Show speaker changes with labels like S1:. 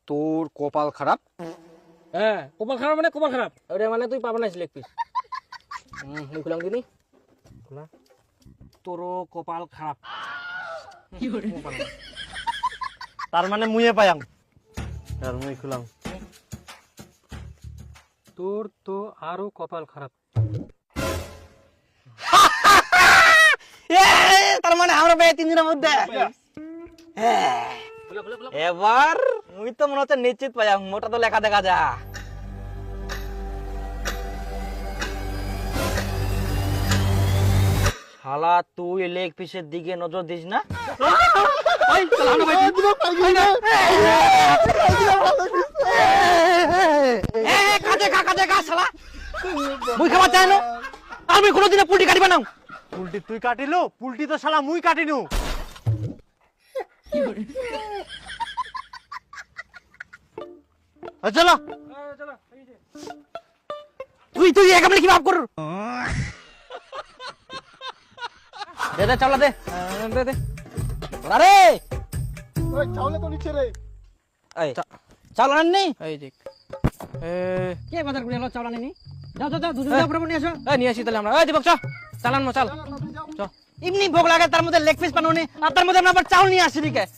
S1: তোর কপাল খারাপ।
S2: হ্যাঁ কপাল খারাপ মানে কপাল খারাপ ওরে মানে তুই পাবা না লেগ পিস মুই খুলাম দিনি খোলা তোরও কপাল খারাপ
S3: তার মানে মুয়ে পায়াম আর মুই খুলাম
S2: তোর তো আরো কপাল খারাপ
S3: তার মানে আমরা পেয়ে 3 দিনের মধ্যে এবার মুই তো মনে হচ্ছে নিশ্চিত পায়াম মোটা তো লেখা দেখা যা শালা তুই লেগ পিসের দিকে নজর দিস না মুই খাবার চাই না আমি কোনোদিনে পুলটি কাটিবা না পুলটি তুই কাটিলো পুলটি তো শালা মুই কাটিনু চলো তুই তুই এক কি ভাব কর দে দে চাওলা দে দে দে আরে
S1: ওই চাউলে তো নিচে রে।
S3: এই চাওলা আননি
S2: এই দেখ কে বাজার করে এলো চাওলা নেনি যাও যাও যাও দুজন যাও প্রভু নিয়ে আসো এই নিয়ে আসি তাহলে আমরা এই দীপক চল চালান মো চাল চ
S3: এমনি ভোগ লাগে তার মধ্যে লেগ পিস বানানো আর তার মধ্যে আমরা আবার চাউল নিয়ে আসি দিকে